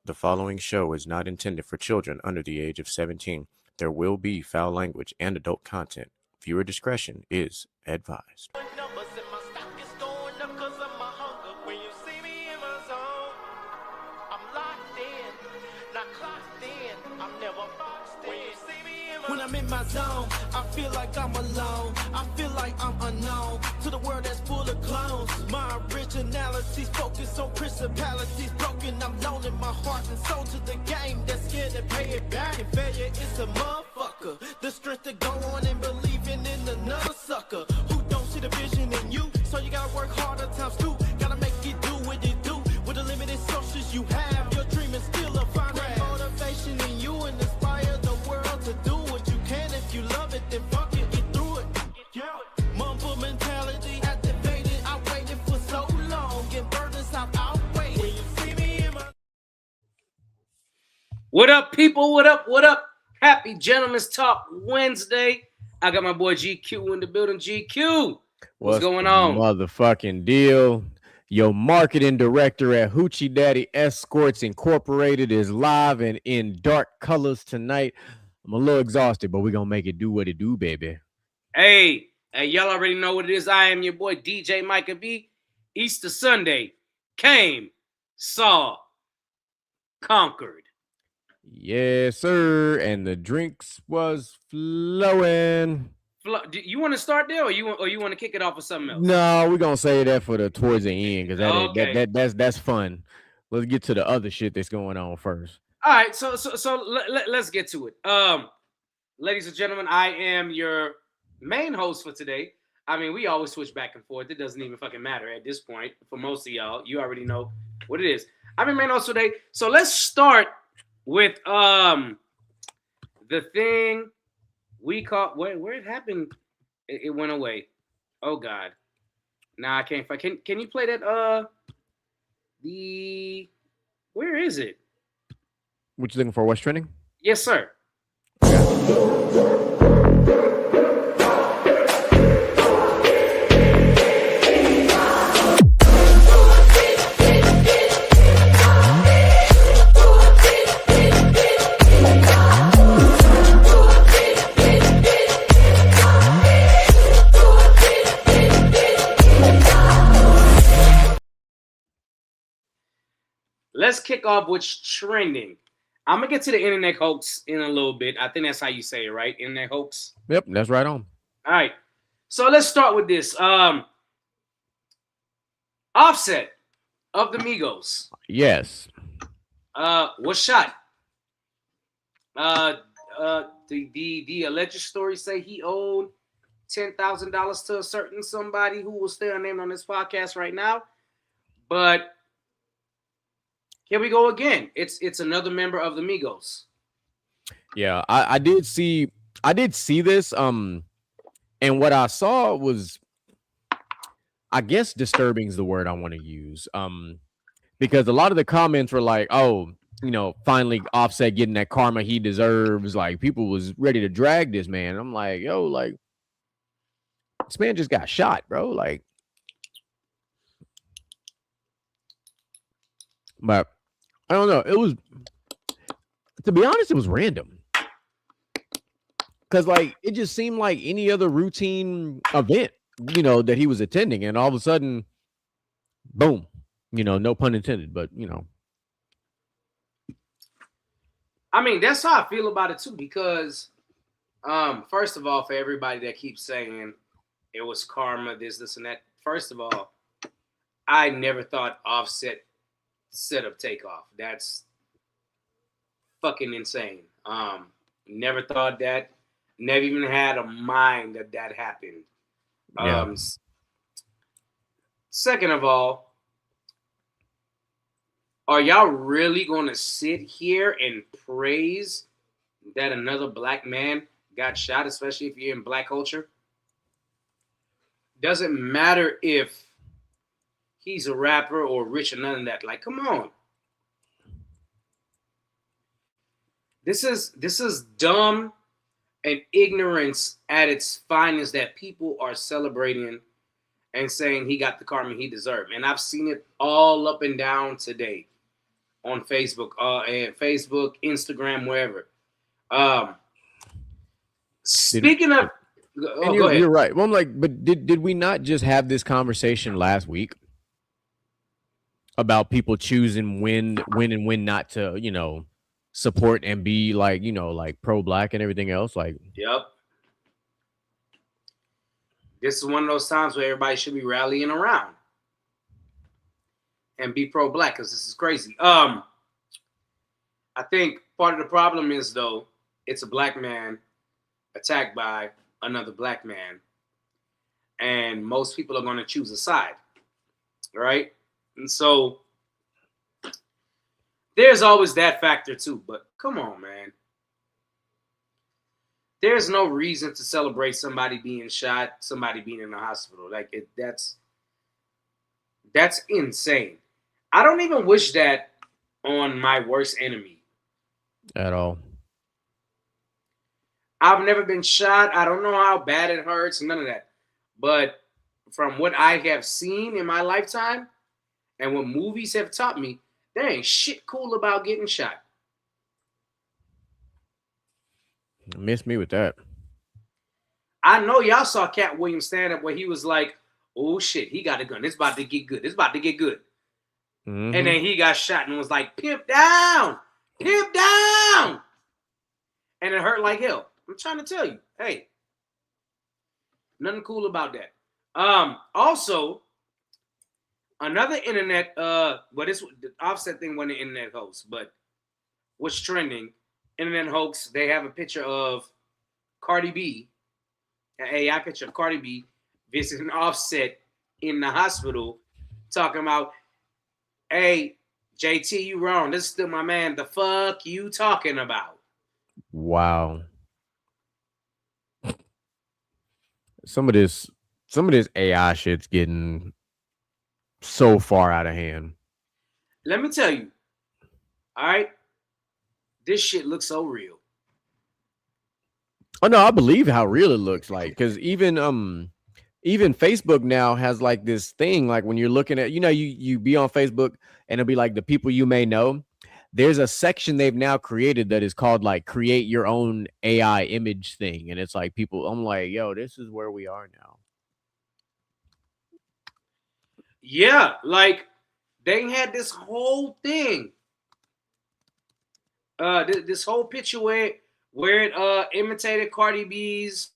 The following show is not intended for children under the age of 17. There will be foul language and adult content. Viewer discretion is advised. Numbers in my stock is going up 'cause of my hunger. When you see me in my zone, I'm locked in, not clocked in. I'm never boxed in. When you see me in my When I'm in my zone, I feel like I'm alone. I feel like I'm unknown to the world that's full of clones. My originality's focused on principalities broken. I'm loaning my heart and soul to the game that's scared to pay it back. And failure is a motherfucker. The strength to go on and believing in another sucker who don't see the vision in you. So you gotta work harder times two. Gotta make it do what it do with the limited sources you have. Your dream is still a find that motivation in you and inspire the world to do what you can. If you love it, then fuck it, get through it. Yeah. Mumble mentality activated. I waited for so long. Get burdens out, outweighed. When you see me in my What up, people? What up? What up? Happy Gentlemen's Talk Wednesday. I got my boy GQ in the building. GQ, what's going on? Motherfucking deal. Your marketing director at Hoochie Daddy Escorts Incorporated is live and in dark colors tonight. I'm a little exhausted, but we're going to make it do what it do, baby. Hey, y'all already know what it is. I am your boy DJ Micah B. Easter Sunday came, saw, conquered. Yes, sir. And the drinks was flowing. Do you want to start there, or you want to kick it off with something else? No, we're going to say that for the towards the end because Okay. that's fun. Let's get to the other shit that's going on first. All right, so let's get to it. Ladies and gentlemen, I am your main host for today. I mean, we always switch back and forth. It doesn't even fucking matter at this point. For most of y'all, you already know what it is. I'm your main host today. So let's start with the thing we call where it happened. It went away. Oh God. Nah, I can't find. Can you play that? Where is it? What you looking for? What's trending? Yes, sir. Let's kick off with trending. I'm gonna get to the internet hoax in a little bit. I think that's how you say it, right? Internet hoax. Yep, that's right on. All right. So let's start with this. Offset of the Migos. Yes. Was shot. The alleged story say he owed $10,000 to a certain somebody who will stay unnamed on this podcast right now, but here we go again. It's another member of the Migos. Yeah, I did see this. And what I saw was, I guess, disturbing is the word I want to use. Because a lot of the comments were like, "Oh, finally Offset getting that karma he deserves." Like people was ready to drag this man. I'm like, yo, like this man just got shot, bro. Like, but I don't know. It was, to be honest, it was random. Because, like, it just seemed like any other routine event, that he was attending. And all of a sudden, boom, no pun intended, but, I mean, that's how I feel about it, too, because, first of all, for everybody that keeps saying it was karma, this, and that, first of all, I never thought Offset set up Takeoff. That's fucking insane. Never thought that. Never even had a mind that happened. Yeah. Second of all, are y'all really going to sit here and praise that another black man got shot, especially if you're in black culture? Doesn't matter if he's a rapper or rich or none of that. Like, come on. This is dumb and ignorance at its finest that people are celebrating and saying he got the karma he deserved. And I've seen it all up and down today on Facebook, and Facebook, Instagram, wherever. Um, speaking of, And go ahead. you're right. Well, I'm like, but did we not just have this conversation last week about people choosing when and when not to, support and be like, like pro-black and everything else? Like, Yep. This is one of those times where everybody should be rallying around and be pro-black because this is crazy. I think part of the problem is though it's a black man attacked by another black man, and most people are going to choose a side, right? And so there's always that factor too. But come on, man. There's no reason to celebrate somebody being shot, somebody being in the hospital. Like that's insane. I don't even wish that on my worst enemy at all. I've never been shot. I don't know how bad it hurts, none of that. But from what I have seen in my lifetime and what movies have taught me, there ain't shit cool about getting shot. Miss me with that. I know y'all saw Cat Williams stand up where he was like, oh shit, he got a gun. It's about to get good. It's about to get good. Mm-hmm. And then he got shot and was like, pimp down. Pimp down. And it hurt like hell. I'm trying to tell you, hey, nothing cool about that. Also, another internet, this the Offset thing wasn't an internet hoax, but what's trending, internet hoax, they have a picture of Cardi B, an AI picture of Cardi B visiting Offset in the hospital, talking about, hey, JT, you wrong. This is still my man. The fuck you talking about? Wow. Some of this AI shit's getting so far out of hand. Let me tell you. All right. This shit looks so real. Oh no, I believe how real it looks like, because even Facebook now has like this thing, like when you're looking at, you be on Facebook and it'll be like the people you may know. There's a section they've now created that is called like create your own AI image thing. And it's like people, I'm like, yo, this is where we are now. Yeah, like they had this whole thing. This whole picture where it imitated Cardi B's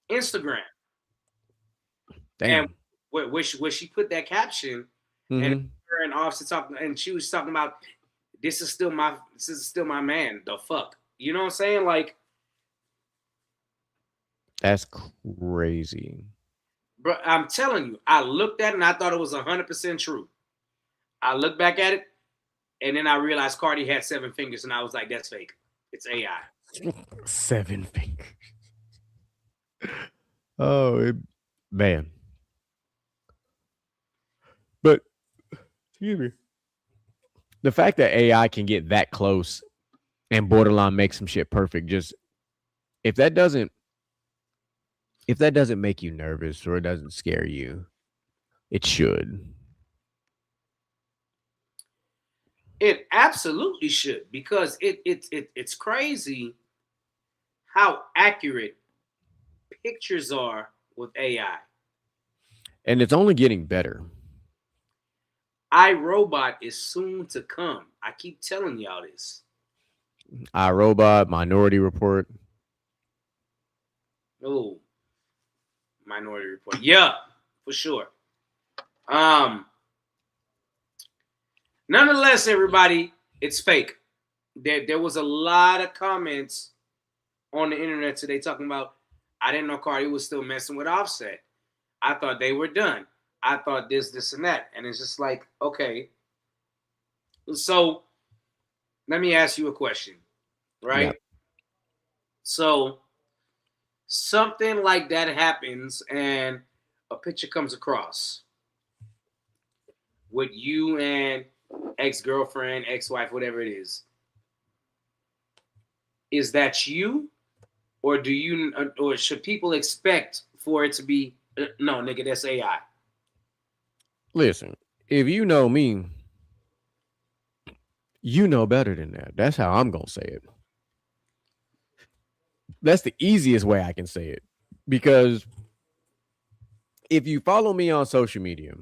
Instagram. Damn. And where she put that caption, mm-hmm. and her and Offset talking, and she was talking about this is still my man. The fuck, you know what I'm saying? Like, that's crazy, bro. I'm telling you, I looked at it and I thought it was 100% true. I looked back at it, and then I realized Cardi had 7 fingers, and I was like, that's fake. It's AI. 7 fingers. Oh man. But excuse me. The fact that AI can get that close and borderline make some shit perfect, just if that doesn't make you nervous or it doesn't scare you, it should. It absolutely should, because it's crazy how accurate pictures are with AI. And it's only getting better. iRobot is soon to come. I keep telling y'all this. iRobot, Minority Report. Oh, Minority Report. Yeah, for sure. Nonetheless, everybody, it's fake. There was a lot of comments on the internet today talking about, I didn't know Cardi was still messing with Offset. I thought they were done. I thought this, and that. And it's just like, okay. So let me ask you a question, right? Yep. So something like that happens and a picture comes across with you and ex-girlfriend, ex-wife, whatever it is. Is that you? Or or should people expect for it to be, no, nigga, that's AI? Listen, If you know me, you know better than that. That's how I'm gonna say it. That's the easiest way I can say it. Because if you follow me on social media,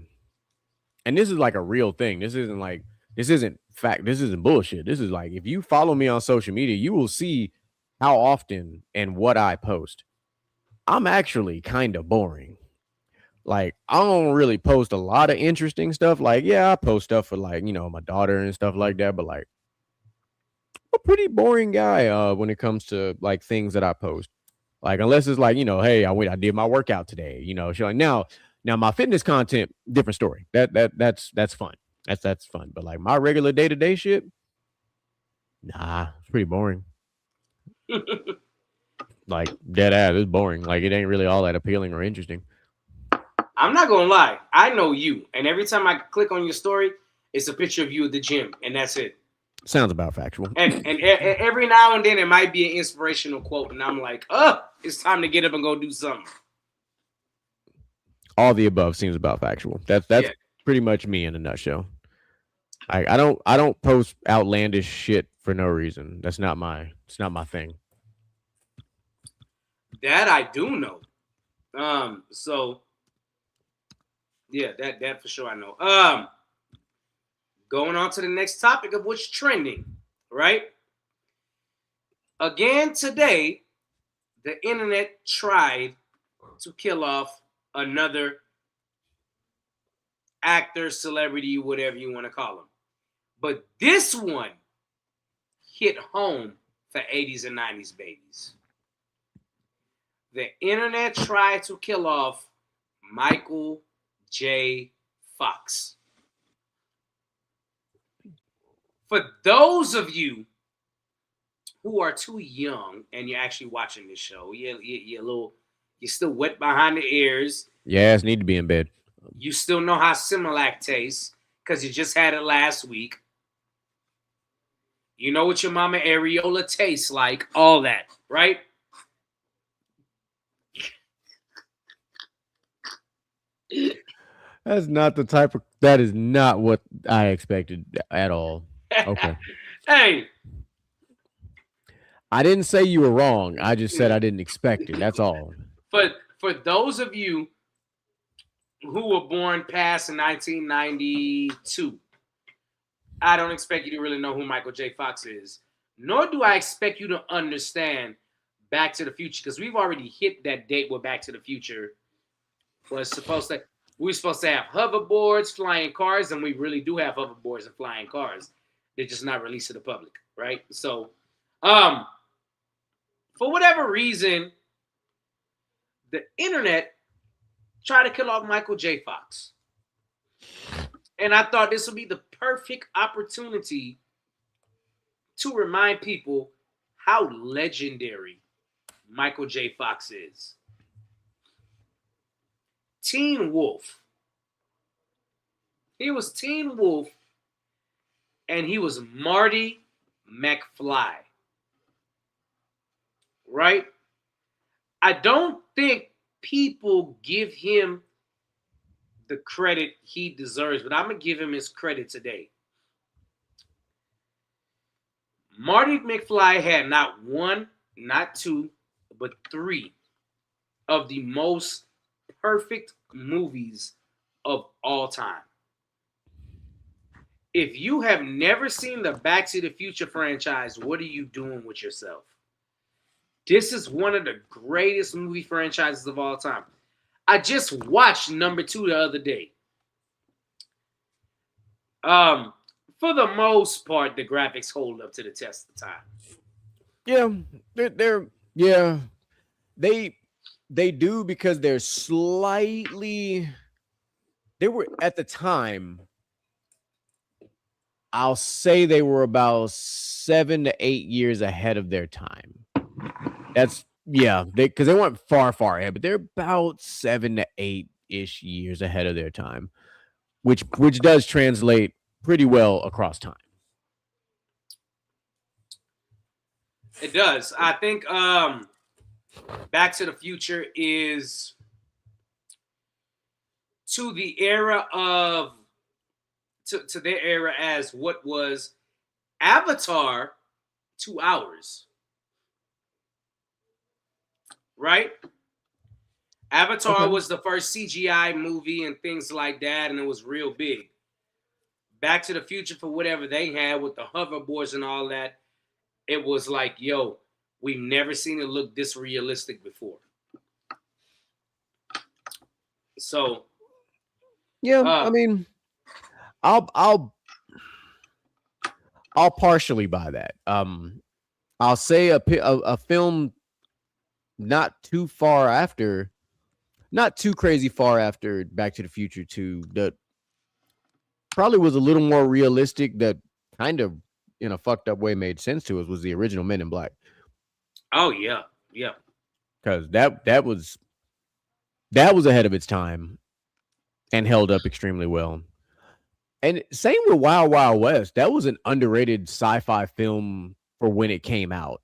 and this is like a real thing, this isn't fact, this isn't bullshit. This is like if you follow me on social media, you will see how often and what I post. I'm actually kind of boring. Like I don't really post a lot of interesting stuff. Like, yeah, I post stuff for like, my daughter and stuff like that, but like a pretty boring guy when it comes to like things that I post. Like unless it's like, hey, I did my workout today, showing now my fitness content, different story. That's fun. That's fun. But like my regular day-to-day shit, nah, it's pretty boring. Like dead ass, it's boring. Like it ain't really all that appealing or interesting. I'm not gonna lie. I know you, and every time I click on your story, it's a picture of you at the gym, and that's it. Sounds about factual. And every now and then it might be an inspirational quote, and I'm like, it's time to get up and go do something. All the above seems about factual. That's Yeah. pretty much me in a nutshell. I don't post outlandish shit for no reason. It's not my thing. That I do know. So yeah, that for sure I know. Going on to the next topic of what's trending, right? Again today, the internet tried to kill off another actor, celebrity, whatever you want to call him. But this one hit home for 80s and 90s babies. The internet tried to kill off Michael J. Fox. For those of you who are too young and you're actually watching this show, you're still wet behind the ears. Yes, need to be in bed. You still know how Similac tastes because you just had it last week. You know what your mama areola tastes like, all that, right? That is not what I expected at all. Okay. Hey. I didn't say you were wrong. I just said I didn't expect it. That's all. But for those of you who were born past 1992, I don't expect you to really know who Michael J. Fox is. Nor do I expect you to understand Back to the Future, because we've already hit that date where Back to the Future was supposed to. We were supposed to have hoverboards, flying cars, and we really do have hoverboards and flying cars. They're just not released to the public, right? So, for whatever reason, the internet tried to kill off Michael J. Fox. And I thought this would be the perfect opportunity to remind people how legendary Michael J. Fox is. Teen Wolf. He was Teen Wolf, and he was Marty McFly. Right? I don't think people give him the credit he deserves, but I'm going to give him his credit today. Marty McFly had not one, not two, but three of the most perfect movies of all time. If you have never seen the Back to the Future franchise, what are you doing with yourself? This is one of the greatest movie franchises of all time. I just watched number 2 the other day. For the most part, the graphics hold up to the test of time. Yeah, they do, because they're slightly. They were at the time. I'll say they were about 7 to 8 years ahead of their time. Because they weren't far ahead, but they're about 7 to 8-ish years ahead of their time, which does translate pretty well across time. It does. I think Back to the Future is to the era of to their era as what was Avatar 2 hours, right? Avatar Okay. was the first CGI movie and things like that, and it was real big. Back to the Future, for whatever they had with the hoverboards and all that, it was like, yo, we've never seen it look this realistic before. So, Yeah, I uh, mean, I'll I'll I'll partially buy that. I'll say a film not too far after, not too crazy far after Back to the Future 2 that probably was a little more realistic that kind of in a fucked up way made sense to us was the original Men in Black. oh yeah, yeah. Because that was ahead of its time and held up extremely well. And same with Wild Wild West. That was an underrated sci-fi film for when it came out.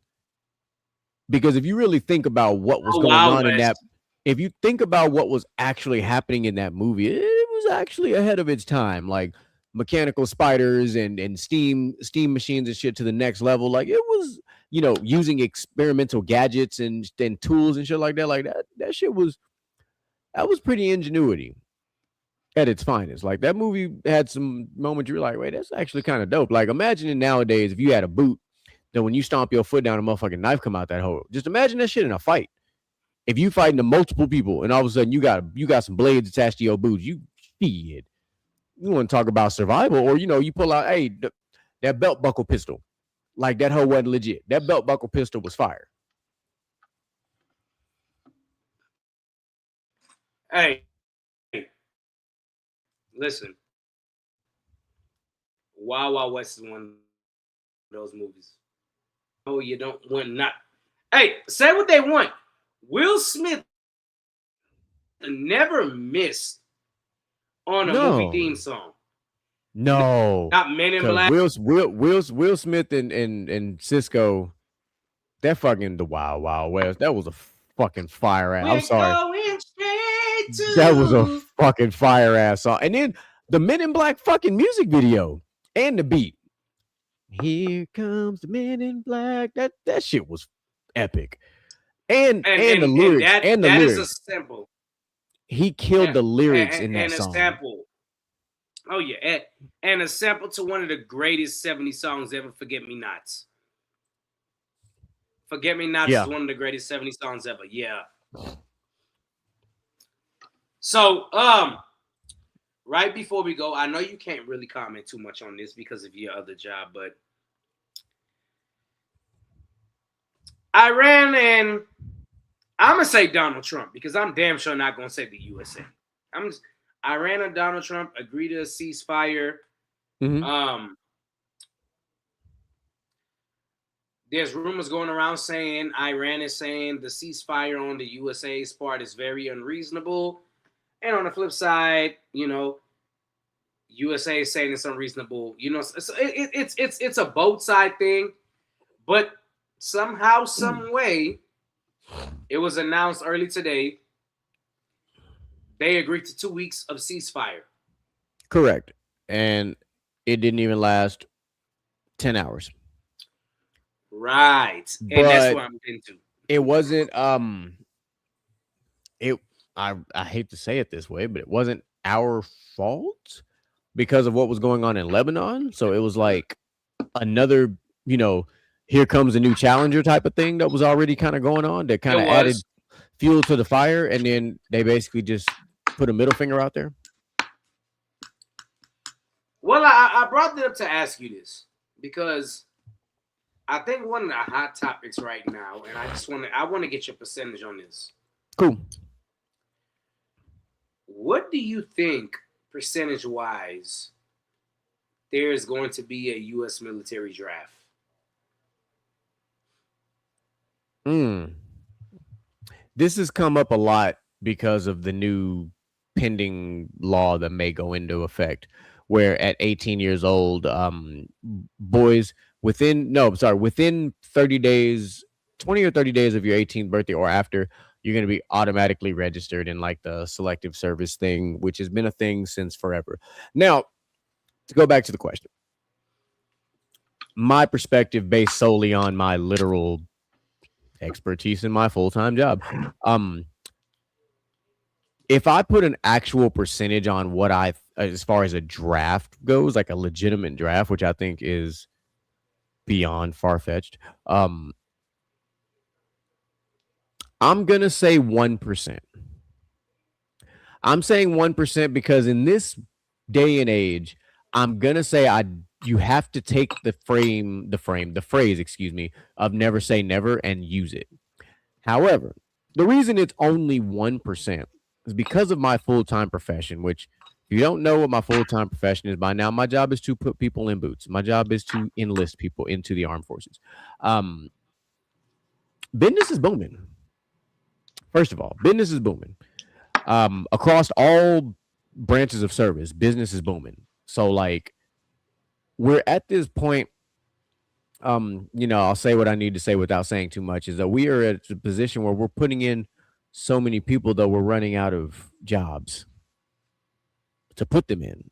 Because if you really think about what was Oh, going Wild on in that, West. if you think about what was actually happening in that movie, it was actually ahead of its time. Like mechanical spiders and steam machines and shit to the next level. Like it was, using experimental gadgets and tools and shit like that. Like that shit that was pretty ingenuity at its finest. Like that movie had some moments you were like, wait, that's actually kind of dope. Like imagine nowadays if you had a boot that when you stomp your foot down, a motherfucking knife come out that hole. Just imagine that shit in a fight. If you fighting the multiple people and all of a sudden you got some blades attached to your boots, you shit. You want to talk about survival, or you pull out, hey, that belt buckle pistol. Like that hoe wasn't legit. That belt buckle pistol was fire. Hey, listen. Wild Wild West is one of those movies. No, you don't want not. Hey, say what they want. Will Smith never missed on a movie theme song. No, Not Men in no, Black. because Will Smith and Cisco, that fucking the Wild Wild West. That was a fucking fire ass. I'm We're sorry. going straight That was a to. fucking fire ass song. And then the Men in Black fucking music video and the beat. Here comes the Men in Black. That shit was epic. And the And lyrics that and the that is a lyrics. sample. He killed And, the lyrics in that and a song. sample. Oh yeah, and a sample to one of the greatest 70s songs ever, Forget Me Nots. Forget Me Nots is Yeah. one of the greatest 70s songs ever. Yeah. So, right before we go, I know you can't really comment too much on this because of your other job, but Iran and I'm gonna say Donald Trump because I'm damn sure not gonna say the USA. I'm just, Iran and Donald Trump agree to a ceasefire. Mhm. There's rumors going around saying Iran is saying the ceasefire on the USA's part is very unreasonable, and on the flip side, USA is saying it's unreasonable. It's a both side thing, but somehow, some way, it was announced early today they agreed to 2 weeks of ceasefire. Correct. And it didn't even last 10 hours. Right, and that's But what I'm into. it wasn't it I hate to say it this way, but it wasn't our fault because of what was going on in Lebanon. So it was like another, here comes a new challenger type of thing that was already kind of going on that kind It of added was. fuel to the fire, and then they basically just put a middle finger out there. Well, I brought it up to ask you this because I think one of the hot topics right now, and I want to get your percentage on this. Cool. What do you think, percentage wise, there is going to be a U.S. military draft? This has come up a lot because of the new pending law that may go into effect, where at 18 years old, boys within 30 days, 20 or 30 days of your 18th birthday or after, you're going to be automatically registered in like the selective service thing, which has been a thing since forever. Now, to go back to the question, my perspective based solely on my literal expertise in my full-time job. If I put an actual percentage on what I, as far as a draft goes, like a legitimate draft, which I think is beyond far-fetched, I'm gonna say 1%. I'm saying 1% because in this day and age, I'm gonna say you have to take the phrase, excuse me, of never say never and use it. However, the reason it's only 1% is because of my full-time profession, which if you don't know what my full-time profession is by now, my job is to put people in boots. My job is to enlist people into the armed forces. Business is booming. First of all, business is booming. Across all branches of service, business is booming. So like we're at this point, I'll say what I need to say without saying too much, is that we are at a position where we're putting in so many people that we're running out of jobs to put them in.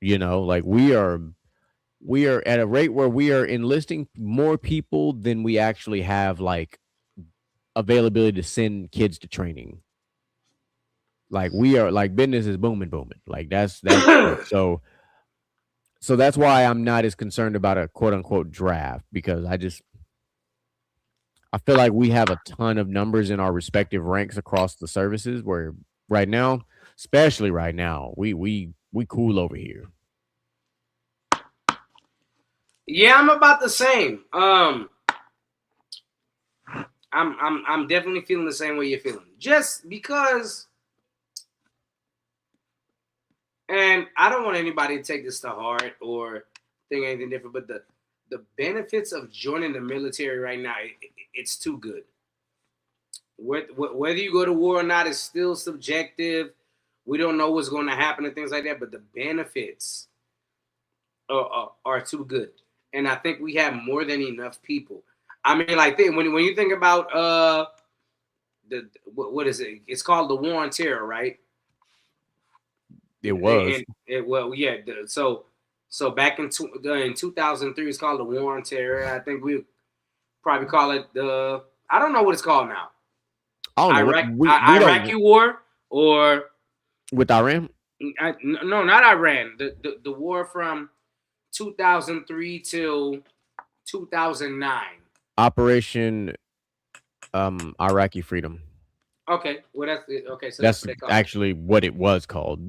Like we are at a rate where we are enlisting more people than we actually have like availability to send kids to training. Like we are like business is booming. Like that's so that's why I'm not as concerned about a quote unquote draft, because I feel like we have a ton of numbers in our respective ranks across the services where right now, especially right now, we cool over here. Yeah, I'm about the same. I'm definitely feeling the same way you're feeling. Just because, and I don't want anybody to take this to heart or think anything different, but the benefits of joining the military right now, it's too good. Whether you go to war or not is still subjective. We don't know what's going to happen and things like that, but the benefits are too good. And I think we have more than enough people. I mean, like when you think about what is it? It's called the War on Terror, right? It was. So back in 2003, it's called the War on Terror. I think we probably call it I don't know what it's called now. I don't know. Iraqi War or with Iran? No, not Iran. The war from 2003 till 2009. Operation Iraqi Freedom. Okay, well that's it. Okay, so that's what actually what it was called.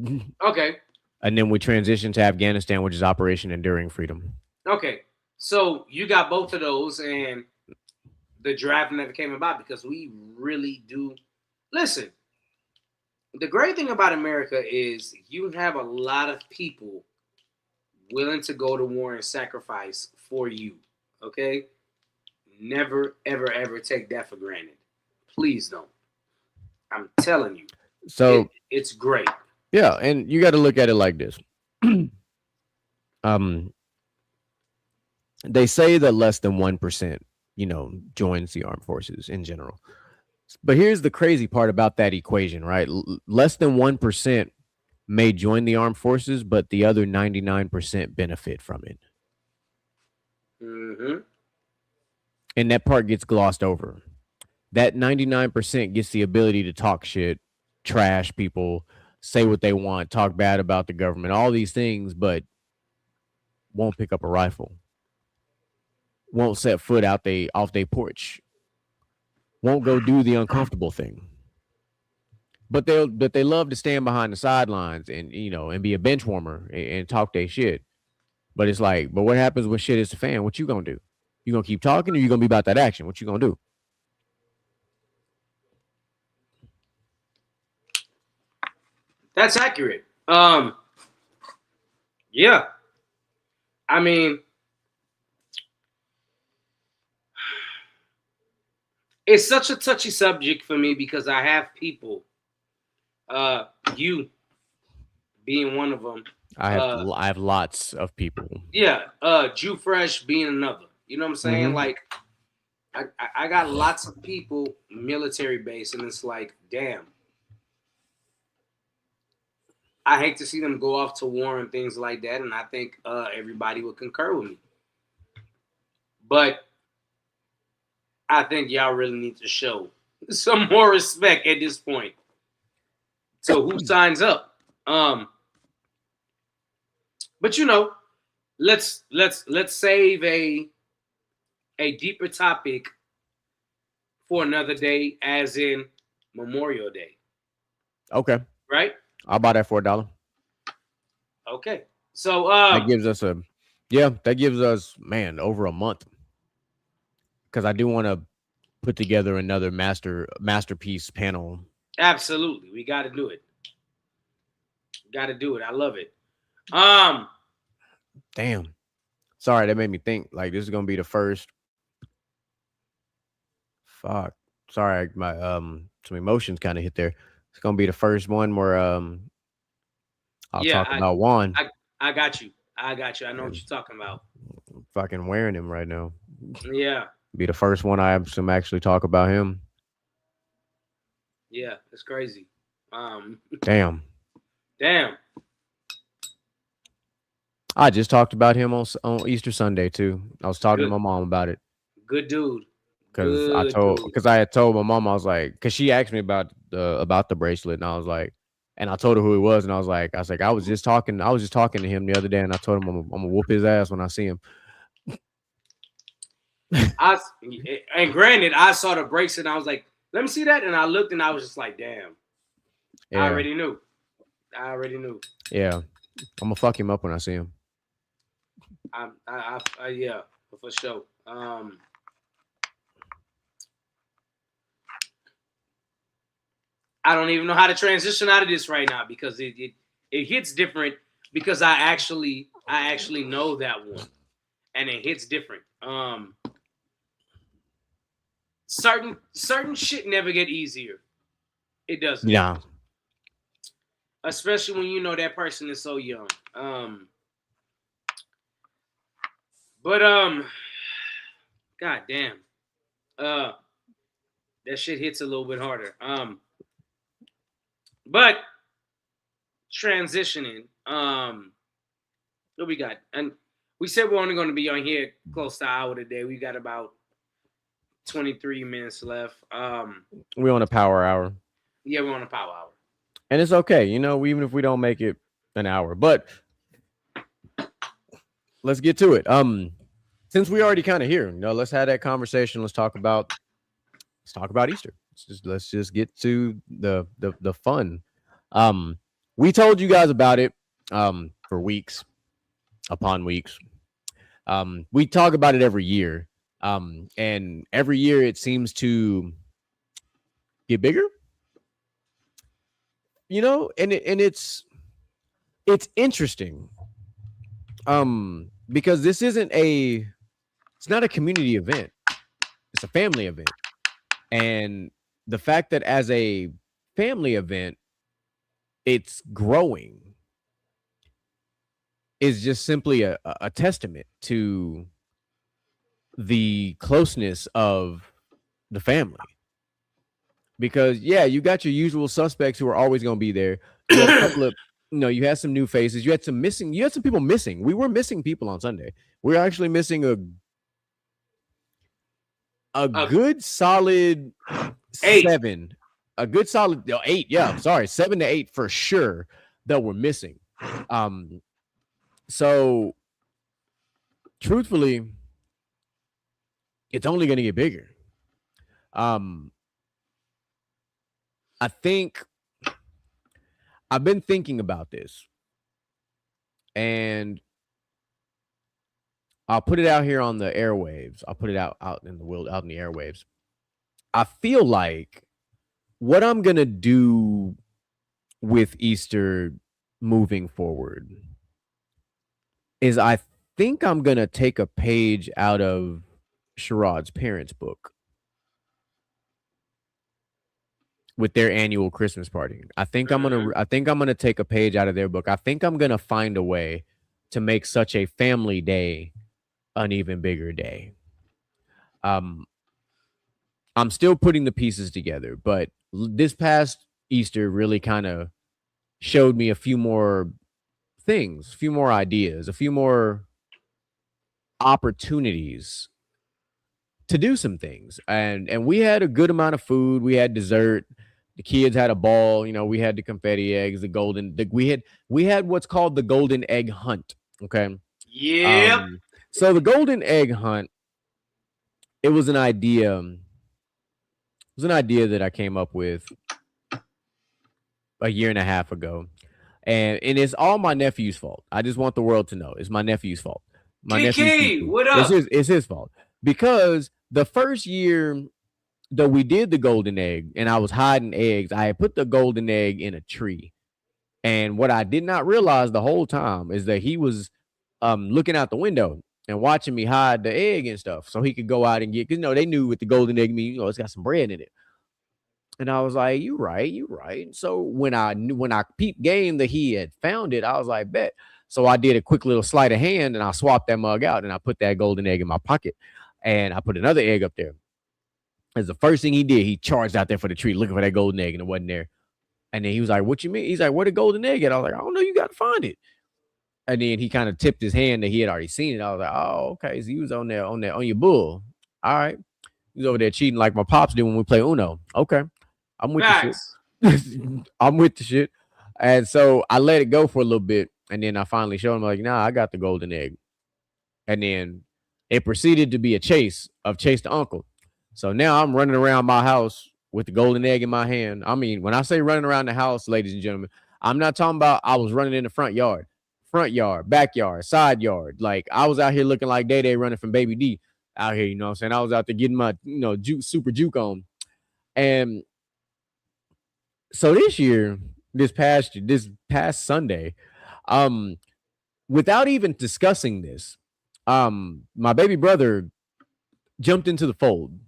Okay. And then we transitioned to Afghanistan, which is Operation Enduring Freedom. Okay, so you got both of those, and the draft never came about because we really do. Listen, the great thing about America is you have a lot of people willing to go to war and sacrifice for you. Okay? Never, ever, ever take that for granted. Please don't. I'm telling you. So it's great. Yeah, and you got to look at it like this. They say that less than 1%, joins the armed forces in general. But here's the crazy part about that equation, right? Less than 1% may join the armed forces, but the other 99% benefit from it. Mm-hmm. And that part gets glossed over. That 99% gets the ability to talk shit, trash people, say what they want, talk bad about the government, all these things, but won't pick up a rifle, won't set foot off their porch, won't go do the uncomfortable thing. But they love to stand behind the sidelines and and be a bench warmer and talk their shit. But it's like, but what happens when shit is a fan? What you gonna do? You gonna keep talking, or you gonna be about that action? What you gonna do? That's accurate. Yeah. I mean, it's such a touchy subject for me because I have people, you being one of them. I have lots of people. Yeah. Jew Fresh being another. You know what I'm saying? Mm-hmm. Like, I got lots of people military base, and it's like, damn. I hate to see them go off to war and things like that, and I think everybody would concur with me. But I think y'all really need to show some more respect at this point. So who signs up? But you know, let's save a deeper topic for another day, as in Memorial Day. Okay, Right? I'll buy that for $1. Okay. So That gives us that gives us, man, over a month. Because I do want to put together another masterpiece panel. absolutely, we got to do it. Got to do it. I love it. Damn. Sorry, that made me think. Like, this is gonna be the first. Fuck. Sorry, my some emotions kind of hit there. It's gonna be the first one where I'll Yeah, talk about Juan. I got you. I got you. I know what you're talking about. I'm fucking wearing him right now. Yeah, Be the first one I have some actually talk about him. yeah, it's crazy. Damn. Damn. I just talked about him on Easter Sunday too. I was talking to Good, my mom about it good dude. because Good dude. I had told my mom, I was like, because she asked me about the bracelet, and I was like, and I told her who it was, and I was like, I was just talking to him the other day, and I told him I'm gonna whoop his ass when I see him. And granted, I saw the bracelet and I was like, let me see that. And I looked and I was just like, damn. Yeah. I already knew. Yeah. I'm gonna fuck him up when I see him. Yeah, for sure. I don't even know how to transition out of this right now because it hits different because I actually know that one, and it hits different. Certain shit never get easier. It doesn't. Yeah. Especially when you know that person is so young. But god damn. That shit hits a little bit harder. But transitioning, what we got? And we said we're only going to be on here close to an hour today. We got about 23 minutes left. We're on a power hour. Yeah, we're on a power hour. And it's okay, you know, even if we don't make it an hour. But let's get to it. Since we already kind of here, you know, let's have that conversation. Let's talk about Easter. Let's just get to the fun. We told you guys about it for weeks upon weeks. We talk about it every year. And every year it seems to get bigger. You know, and it's interesting. Because it's not a community event. It's a family event. And the fact that as a family event, it's growing is just simply a testament to the closeness of the family. Because yeah, you got your usual suspects who are always going to be there. You had a couple of, you had some new faces. You had some people missing. We were missing people on Sunday. We were actually missing a good solid 7. A good solid 8. Yeah, sorry, 7 to 8 for sure that were missing. So truthfully, it's only going to get bigger. I think I've been thinking about this, and I'll put it out here on the airwaves. I'll put it out in the airwaves. I feel like what I'm going to do with Easter moving forward is I think I'm going to take a page out of Sherrod's parents' book with their annual Christmas party. I think I'm gonna take a page out of their book. I think I'm gonna find a way to make such a family day an even bigger day. I'm still putting the pieces together, but this past Easter really kind of showed me a few more things, a few more ideas, a few more opportunities to do some things. And we had a good amount of food. We had dessert. The kids had a ball. We had the confetti eggs, we had what's called the golden egg hunt. Okay. Yep. So the golden egg hunt, it was an idea. It was an idea that I came up with a year and a half ago. And it's all my nephew's fault. I just want the world to know it's my nephew's fault. My nephew KK, Kiki. what It's up? his fault because the first year that we did the golden egg and I was hiding eggs, I had put the golden egg in a tree. And what I did not realize the whole time is that he was looking out the window and watching me hide the egg and stuff so he could go out and get, because they knew what the golden egg mean, it's got some bread in it. And I was like, "You right, you right." So when I peeped game that he had found it, I was like, "Bet." So I did a quick little sleight of hand and I swapped that mug out and I put that golden egg in my pocket and I put another egg up there. As the first thing he did, he charged out there for the tree looking for that golden egg and it wasn't there. And then he was like, "What you mean?" He's like, "Where the golden egg at?" I was like, "I don't know. You got to find it." And then he kind of tipped his hand that he had already seen it. I was like, "Oh, okay. So you was on your bull. All right. He was over there cheating like my pops did when we play Uno. Okay. I'm with the shit. Facts. I'm with the shit." And so I let it go for a little bit. And then I finally showed him, like, "Nah, I got the golden egg." And then it proceeded to be a chase of Chase the Uncle. So now I'm running around my house with the golden egg in my hand. I mean, when I say running around the house, ladies and gentlemen, I'm not talking about I was running in the front yard, backyard, side yard. Like I was out here looking like Day Day running from Baby D out here. You know what I'm saying? I was out there getting my, super juke on. And so this past Sunday, um, without even discussing this, my baby brother jumped into the fold,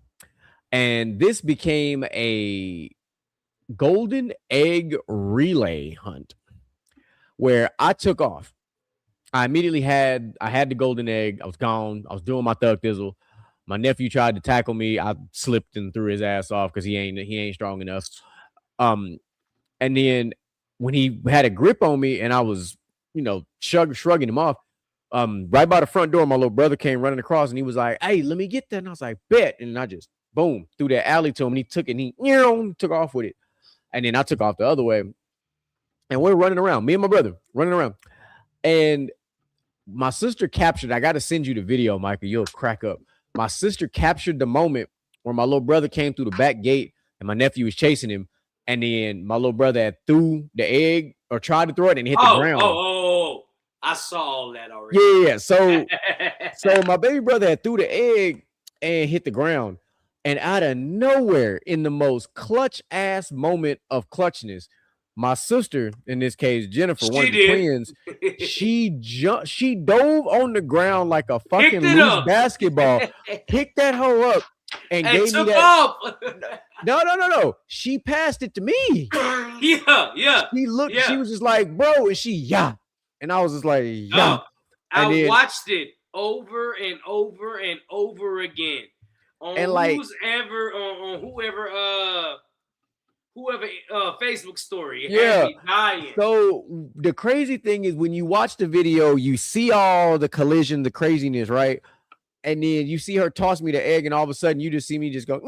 and this became a golden egg relay hunt where I took off. I had the golden egg. I was gone. I was doing my thug thizzle. My nephew tried to tackle me. I slipped and threw his ass off because he ain't strong enough. Um, and then when he had a grip on me and I was, shrugging him off, right by the front door, my little brother came running across and he was like, "Hey, let me get that." And I was like, "Bet." And I just boom threw that alley to him and he took it and he took off with it. And then I took off the other way. And we're running around, me and my brother running around. And my sister captured, I got to send you the video, Michael. You'll crack up. My sister captured the moment where my little brother came through the back gate and my nephew was chasing him. And then my little brother had threw the egg or tried to throw it and it hit the ground. I saw all that already. Yeah. So my baby brother had threw the egg and hit the ground. And out of nowhere, in the most clutch ass moment of clutchness, my sister, in this case, Jennifer, one of the twins, she dove on the ground like a fucking loose basketball, picked that hoe up, and gave me that. Off. No. She passed it to me. Yeah. She looked, she was just like, "Bro," and she, "Yeah." And I was just like, "Yeah." I watched it over and over and over again. On whoever Facebook story. Yeah. So the crazy thing is when you watch the video, you see all the collision, the craziness, right? And then you see her toss me the egg, and all of a sudden you just see me just go,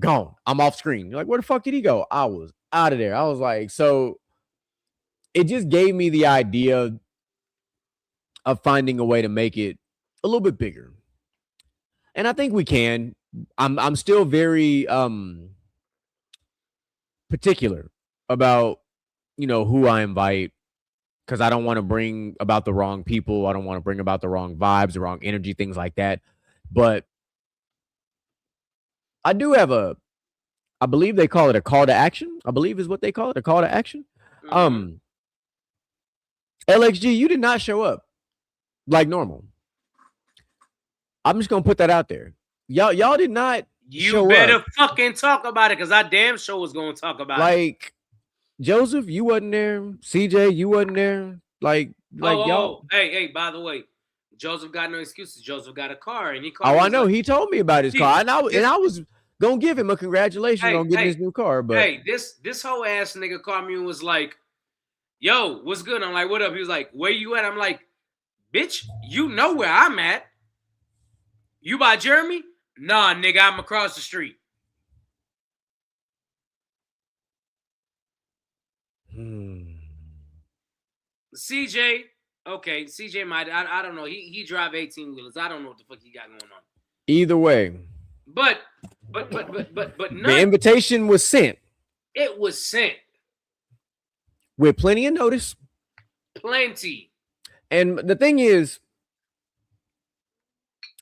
gone. I'm off screen. You're like, "Where the fuck did he go?" I was out of there. I was like, so it just gave me the idea of finding a way to make it a little bit bigger. And I think we can. I'm still very particular about who I invite because I don't want to bring about the wrong people. I don't want to bring about the wrong vibes, the wrong energy, things like that. But I do have I believe they call it a call to action. I believe is what they call it, a call to action. Mm-hmm. LXG, you did not show up like normal. I'm just gonna put that out there. Y'all did not. You better fucking talk about it, because I damn sure was gonna talk about it. Like Joseph, you wasn't there. CJ, you wasn't there. Y'all. Hey, by the way, Joseph got no excuses. Joseph got a car, and he called. Oh, I know. He told me about his car, and I was gonna give him a congratulations on getting his new car. But this whole ass nigga called me and was like, yo, what's good? I'm like, what up? He was like, where you at? I'm like, bitch, you know where I'm at. You by Jeremy? Nah, nigga, I'm across the street. CJ, okay, CJ might. I don't know. He drive 18 wheelers. I don't know what the fuck he got going on. Either way, But the none. invitation was sent It was sent with plenty of notice. plenty. And the thing is,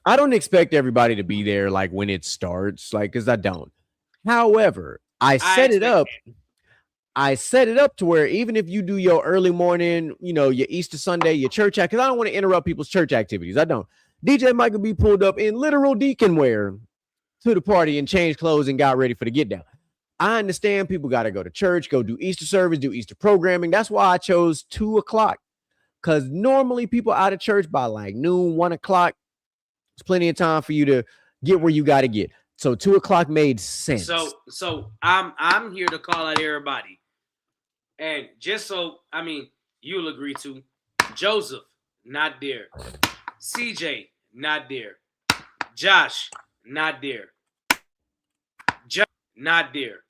I don't expect everybody to be there like when it starts, like because I don't. However, I set it up. I set it up to where even if you do your early morning, you know, your Easter Sunday, your church act, because I don't want to interrupt people's church activities. I don't. DJ Michael be pulled up in literal deacon wear to the party and changed clothes and got ready for the get down. I understand people got to go to church, go do Easter service, do Easter programming. That's why I chose 2:00, because normally people out of church by like noon, 1:00. It's plenty of time for you to get where you got to get. So 2:00 made sense. So I'm here to call out everybody, and just so I mean you'll agree to, Joseph not there, CJ not there, Josh not there, Josh not there.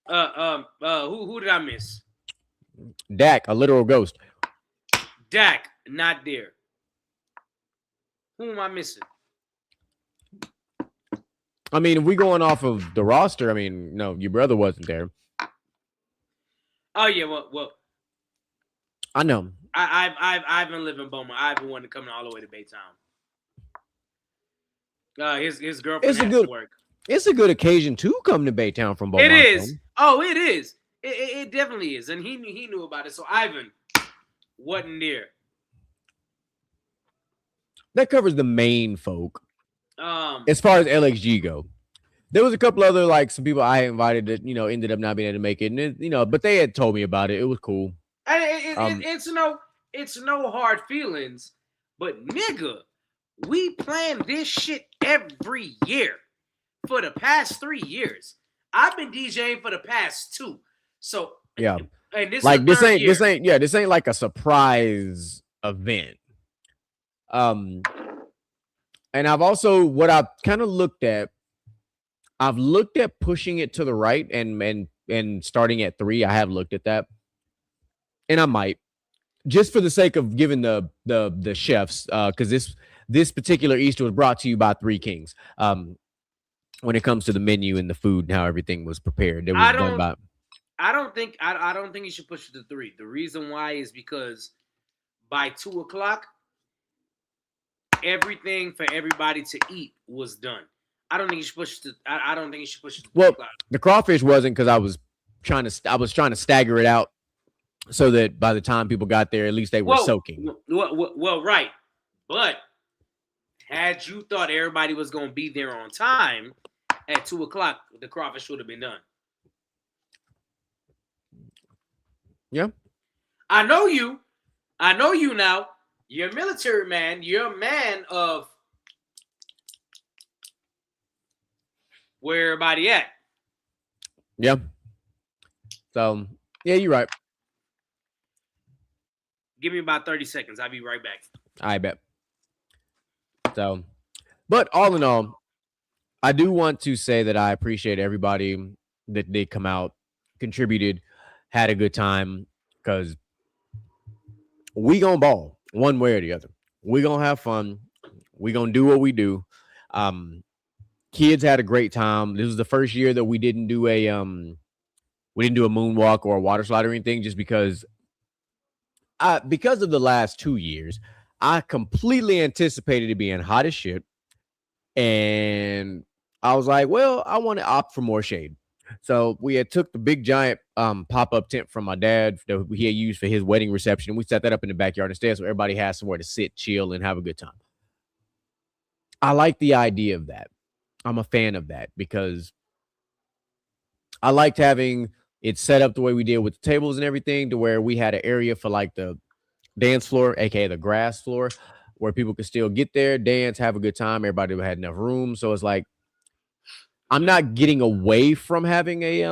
Who did I miss? Dak, a literal ghost. Dak not there. Who am I missing? I mean, if we going off of the roster, I mean, no, your brother wasn't there. Oh yeah, well, I know. I've been living in Beaumont. I've been wanting to come all the way to Baytown. His girlfriend has to work. It's a good occasion to come to Baytown from Beaumont. It is. Oh, it is. It definitely is, and he knew about it. So Ivan wasn't there. That covers the main folk. As far as LXG go, there was a couple other like some people I invited that ended up not being able to make it, and but they had told me about it. It was cool. And it's no hard feelings, but nigga, we plan this shit every year for the past 3 years. I've been DJing for the past 2, so yeah. And this ain't like a surprise event. And I've also what I've kind of looked at. I've looked at pushing it to the right and starting at 3. I have looked at that, and I might just for the sake of giving the chefs because this particular Easter was brought to you by Three Kings. When it comes to the menu and the food and how everything was prepared, it was done by. I don't think you should push it to 3. The reason why is because by 2:00. Everything for everybody to eat was done. I don't think you should push it to. I don't think you should push it to. Well, the crawfish wasn't because I was trying to stagger it out so that by the time people got there, at least they were soaking. Well, right. But had you thought everybody was going to be there on time at 2:00, the crawfish would have been done. Yeah. I know you now. You're a military man. You're a man of where everybody at. Yeah. So, yeah, you're right. Give me about 30 seconds. I'll be right back. I bet. So, but all in all, I do want to say that I appreciate everybody that did come out, contributed, had a good time, because we gonna ball one way or the other. We gonna have fun. We gonna do what we do. Kids had a great time. This was the first year that we didn't do a moonwalk or a water slide or anything, just because of the last 2 years, I completely anticipated it being hot as shit, and I was like, well, I want to opt for more shade. So we had took the big giant pop-up tent from my dad that he had used for his wedding reception. We set that up in the backyard instead, so everybody has somewhere to sit, chill, and have a good time. I like the idea of that. I'm a fan of that because I liked having it set up the way we did with the tables and everything, to where we had an area for like the dance floor, aka the grass floor, where people could still get there, dance, have a good time. Everybody had enough room, so it's like I'm not getting away from having a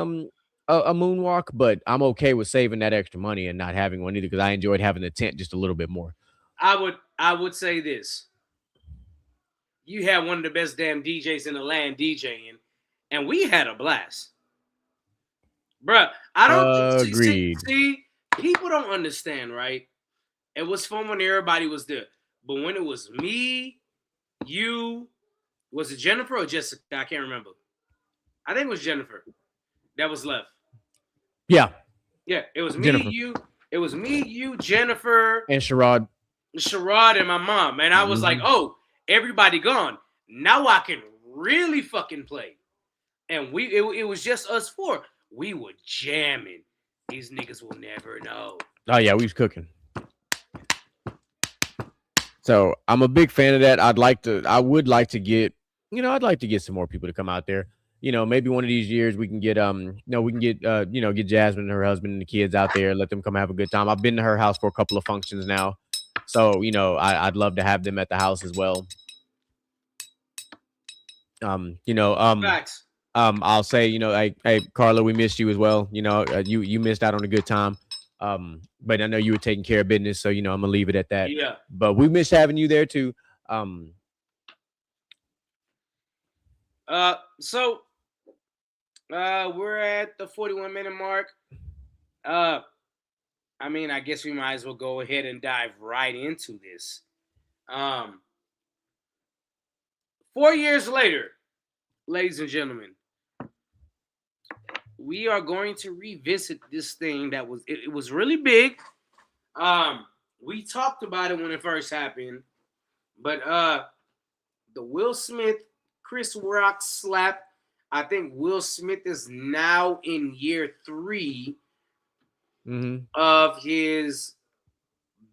a moonwalk, but I'm okay with saving that extra money and not having one either because I enjoyed having the tent just a little bit more. I would say this. You had one of the best damn DJs in the land DJing, and we had a blast. Bruh, I don't Agreed. see people don't understand, right? It was fun when everybody was there. But when it was me, you, was it Jennifer or Jessica? I can't remember. I think it was Jennifer that was left. Yeah, Yeah, it was me, Jennifer you, it was me, you, Jennifer, and Sherrod. Sherrod, and my mom. And I was like, Mhm. oh, everybody gone. Now I can really fucking play. And it was just us four. We were jamming. These niggas will never know. Oh yeah, we was cooking. So I'm a big fan of that. I would like to get, I'd like to get some more people to come out there. Maybe one of these years we can get, we can get, get Jasmine and her husband and the kids out there, let them come have a good time. I've been to her house for a couple of functions now. So, I'd love to have them at the house as well. Um, you know, um, Facts. I'll say, hey, Carla, we missed you as well. You missed out on a good time. But I know you were taking care of business, so I'm gonna leave it at that. Yeah. But we missed having you there too. So we're at the 41-minute mark. I mean, I guess we might as well go ahead and dive right into this. 4 years later, ladies and gentlemen, we are going to revisit this thing that was it was really big. We talked about it when it first happened, but the Will Smith Chris Rock slap. I think Will Smith is now in year 3 of his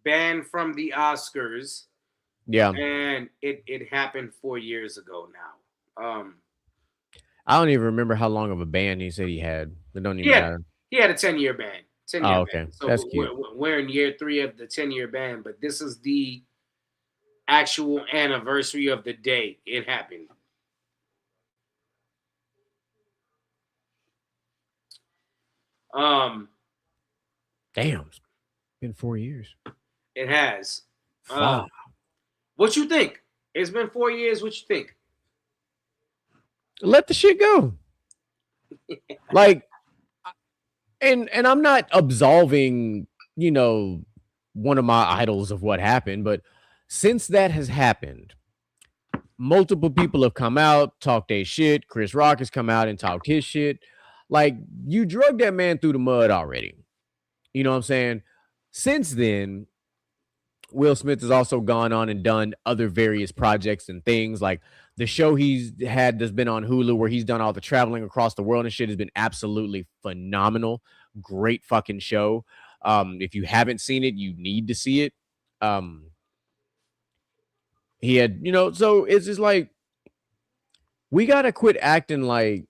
ban from the Oscars. Yeah. And it happened 4 years ago now. I don't even remember how long of a ban he said he had. It don't even matter. He had a 10-year ban. 10-year Oh, okay. ban. So That's cute. we're in year 3 of the 10-year ban, but this is the actual anniversary of the day it happened. Damn. It's been 4 years. It has. Fuck. What you think? It's been 4 years. What you think? Let the shit go. Like, and I'm not absolving, one of my idols of what happened, but since that has happened, multiple people have come out, talked their shit. Chris Rock has come out and talked his shit. Like, you drug that man through the mud already. You know what I'm saying? Since then, Will Smith has also gone on and done other various projects and things. Like the show he's had that's been on Hulu where he's done all the traveling across the world and shit has been absolutely phenomenal. Great fucking show. If you haven't seen it, you need to see it. He had, so it's just like we gotta quit acting like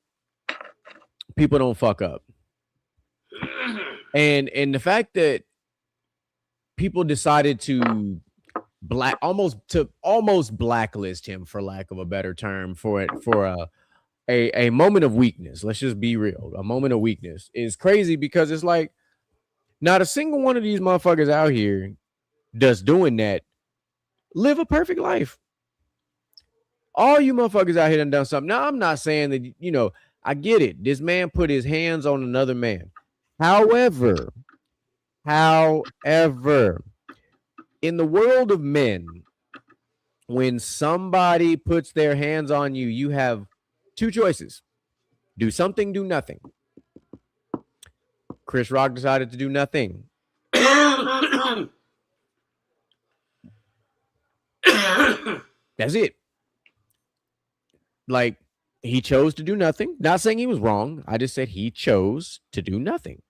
people don't fuck up. And the fact that people decided to almost blacklist him, for lack of a better term, for a moment of weakness. Let's just be real. A moment of weakness is crazy because it's like not a single one of these motherfuckers out here that's doing that live a perfect life. All you motherfuckers out here done something. Now, I'm not saying that, I get it. This man put his hands on another man. However, in the world of men, when somebody puts their hands on you, you have two choices. Do something, do nothing. Chris Rock decided to do nothing. That's it. Like, he chose to do nothing. Not saying he was wrong. I just said he chose to do nothing.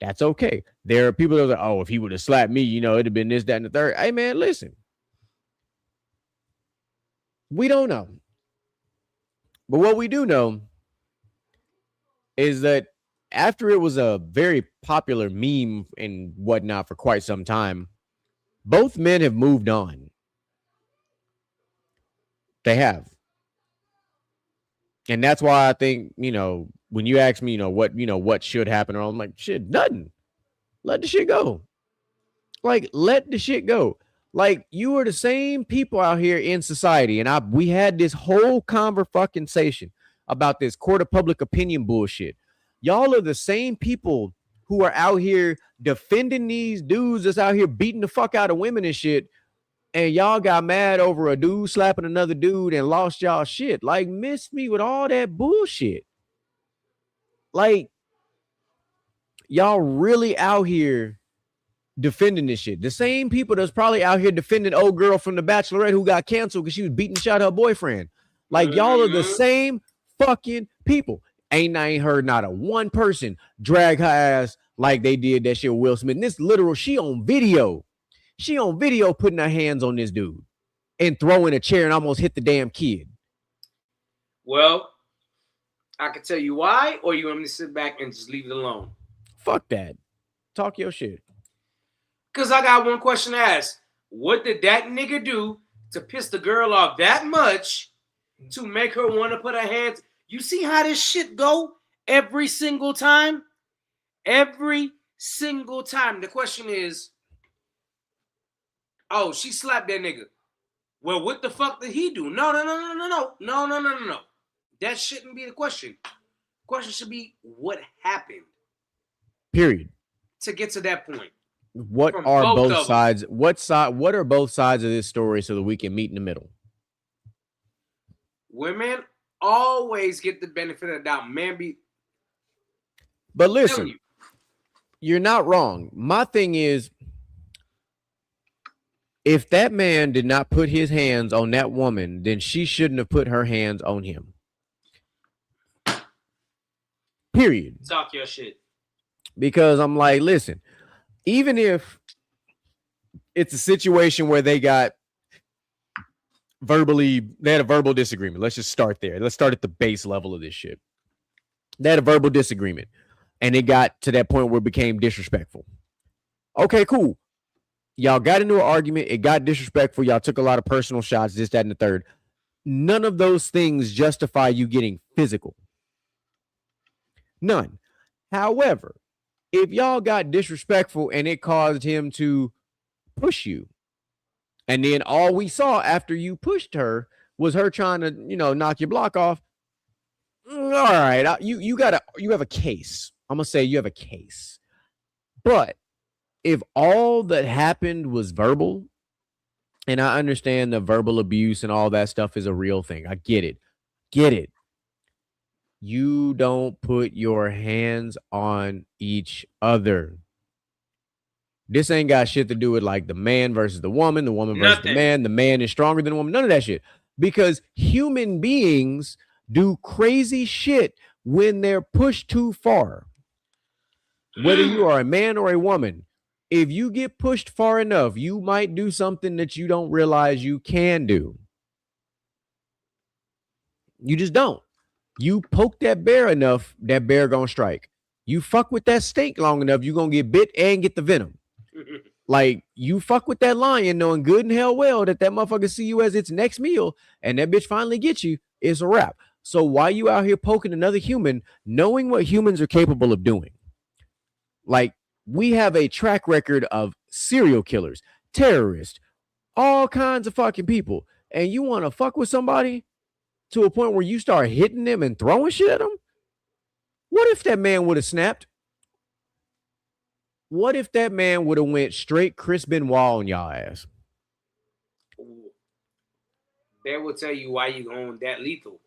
That's okay. There are people that are like, oh, if he would have slapped me, it'd have been this, that, and the third. Hey, man, listen. We don't know. But what we do know is that after it was a very popular meme and whatnot for quite some time, both men have moved on. They have. And that's why I think, when you ask me, what should happen, or I'm like, shit, nothing. Let the shit go. Like, let the shit go. Like, you are the same people out here in society, and we had this whole conversation about this court of public opinion bullshit. Y'all are the same people who are out here defending these dudes that's out here beating the fuck out of women and shit, and y'all got mad over a dude slapping another dude and lost y'all shit. Like, miss me with all that bullshit. Like, y'all really out here defending this shit. The same people that's probably out here defending old girl from The Bachelorette who got canceled because she was beating shot her boyfriend. Like, y'all are the same fucking people. I ain't heard not a one person drag her ass like they did that shit with Will Smith. And this literal, she on video putting her hands on this dude and throwing a chair and almost hit the damn kid. Well, I can tell you why, or you want me to sit back and just leave it alone? Fuck that. Talk your shit. Because I got one question to ask. What did that nigga do to piss the girl off that much to make her want to put her hands? You see how this shit go every single time? Every single time. The question is, oh, she slapped that nigga. Well, what the fuck did he do? No. That shouldn't be the question. The question should be, what happened? Period. To get to that point. What are both sides? What are both sides of this story so that we can meet in the middle? Women always get the benefit of the doubt. But listen, you're not wrong. My thing is, if that man did not put his hands on that woman, then she shouldn't have put her hands on him. Period. Talk your shit. Because I'm like, listen, even if it's a situation where they had a verbal disagreement. Let's just start there. Let's start at the base level of this shit. They had a verbal disagreement and it got to that point where it became disrespectful. Okay, cool. Y'all got into an argument. It got disrespectful. Y'all took a lot of personal shots, this, that, and the third. None of those things justify you getting physical. None. However, if y'all got disrespectful and it caused him to push you, and then all we saw after you pushed her was her trying to, knock your block off. All right, you have a case. I'm gonna say you have a case. But if all that happened was verbal, and I understand the verbal abuse and all that stuff is a real thing. I get it. You don't put your hands on each other. This ain't got shit to do with like the man versus the woman versus the man is stronger than the woman. None of that shit. Because human beings do crazy shit when they're pushed too far. Whether you are a man or a woman, if you get pushed far enough, you might do something that you don't realize you can do. You just don't. You poke that bear enough, that bear gonna strike. You fuck with that snake long enough, you gonna get bit and get the venom. Like, you fuck with that lion knowing good and hell well that motherfucker see you as its next meal and that bitch finally gets you, it's a wrap. So why you out here poking another human knowing what humans are capable of doing? Like, we have a track record of serial killers, terrorists, all kinds of fucking people. And you want to fuck with somebody to a point where you start hitting them and throwing shit at them? What if that man would have snapped? What if that man would have went straight Chris Benoit on y'all ass? That will tell you why you going that lethal.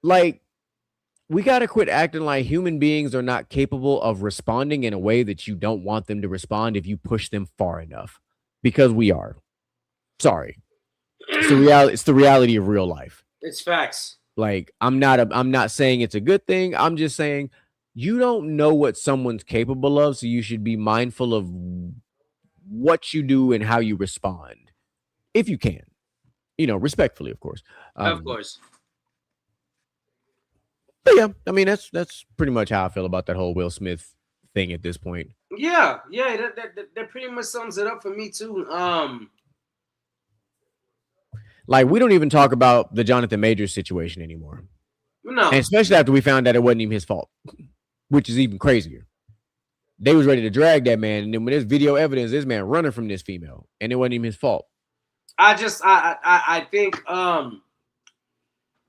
Like, we got to quit acting like human beings are not capable of responding in a way that you don't want them to respond if you push them far enough. Because we are. Sorry. It's the reality of real life. It's facts. Like, I'm not saying it's a good thing. I'm just saying you don't know what someone's capable of, so you should be mindful of what you do and how you respond, if you can, respectfully, of course. Of course. But yeah, I mean that's pretty much how I feel about that whole Will Smith thing at this point. Yeah, that pretty much sums it up for me too. Like, we don't even talk about the Jonathan Majors situation anymore. No. And especially after we found out it wasn't even his fault, which is even crazier. They was ready to drag that man, and then when there's video evidence, this man running from this female, and it wasn't even his fault. I think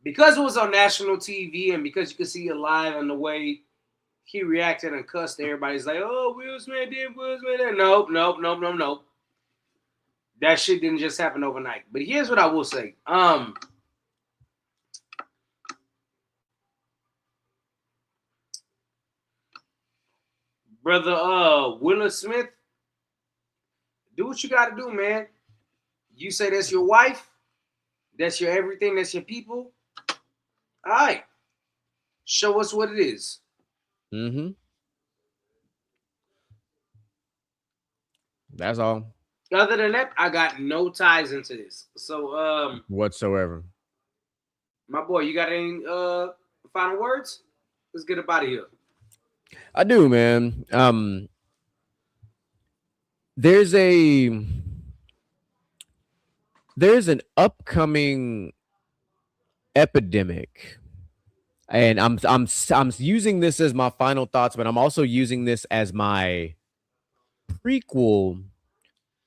because it was on national TV and because you could see it live and the way he reacted and cussed, everybody's like, "Oh, Will Smith did, Will Smith did." Nope. That shit didn't just happen overnight. But here's what I will say. Brother Will Smith, do what you gotta do, man. You say that's your wife, that's your everything, that's your people. All right. Show us what it is. Mm-hmm. That's all. Other than that, I got no ties into this. So whatsoever. My boy, you got any final words? Let's get up out of here. I do, man. There's an upcoming epidemic, and I'm using this as my final thoughts, but I'm also using this as my prequel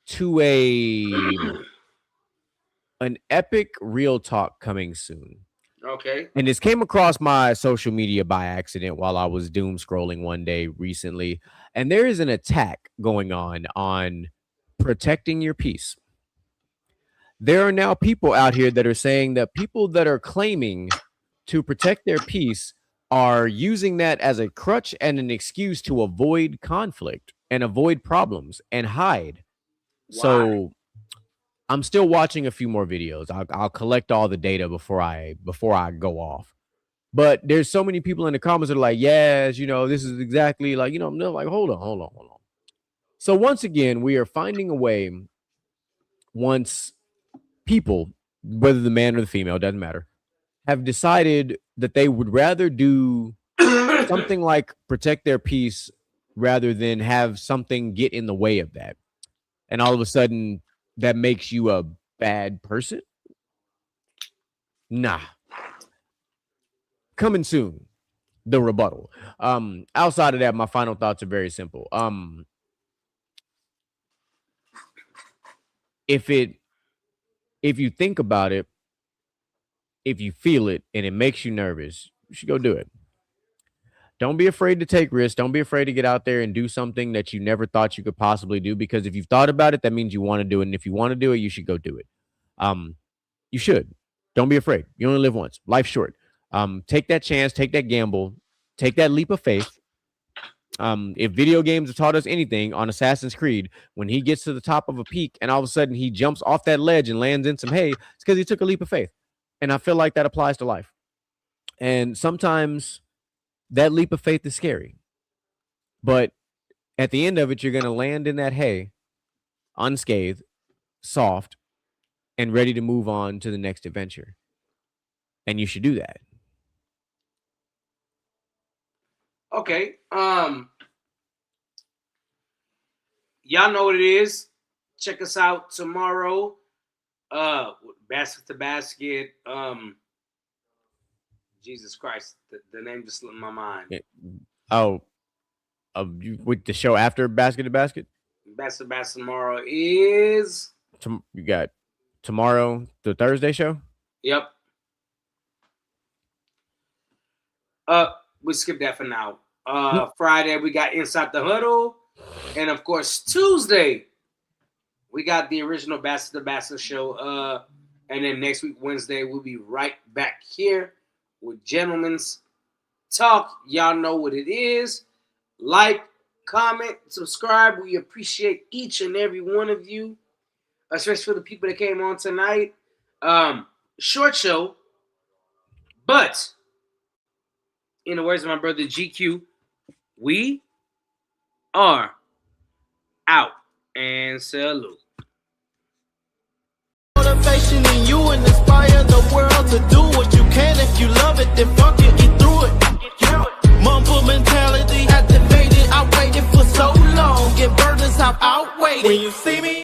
to an epic real talk coming soon. Okay. And this came across my social media by accident while I was doom scrolling one day recently. And there is an attack going on protecting your peace. There are now people out here that are saying that people that are claiming to protect their peace are using that as a crutch and an excuse to avoid conflict and avoid problems and hide. Why? So I'm still watching a few more videos. I'll collect all the data before I go off. But there's so many people in the comments that are like, yes, this is exactly like, I'm like, hold on. So once again, we are finding a way, once people, whether the man or the female, doesn't matter, have decided that they would rather do something like protect their peace rather than have something get in the way of that. And all of a sudden, that makes you a bad person? Nah. Coming soon, the rebuttal. Outside of that, my final thoughts are very simple. If you think about it, if you feel it and it makes you nervous, you should go do it. Don't be afraid to take risks. Don't be afraid to get out there and do something that you never thought you could possibly do, because if you've thought about it, that means you want to do it. And if you want to do it, you should go do it. You should. Don't be afraid. You only live once. Life's short. Take that chance, take that gamble, take that leap of faith. If video games have taught us anything, on Assassin's Creed, when he gets to the top of a peak and all of a sudden he jumps off that ledge and lands in some hay, it's because he took a leap of faith. And I feel like that applies to life. And sometimes that leap of faith is scary. But at the end of it, you're going to land in that hay unscathed, soft, and ready to move on to the next adventure. And you should do that. Okay. Y'all know what it is. Check us out tomorrow. Basket to Basket. Jesus Christ, the name just slipped my mind. With the show after Basket to Basket? Basket to Basket tomorrow is... You got tomorrow, the Thursday show? Yep. We skipped that for now. Friday, we got Inside the Huddle. And, of course, Tuesday, we got the original Basket to Basket show. And then next week, Wednesday, we'll be right back here with Gentlemen's Talk. Y'all know what it is. Like, comment, subscribe. We appreciate each and every one of you, especially for the people that came on tonight. Short show, but in the words of my brother GQ, we are out. And salute. Motivation in you and inspire the world to do what you can. If you love it, then fuck it, get through it. Mumble mentality activated. I waited for so long. Get burdens, I've outwaited. When you see me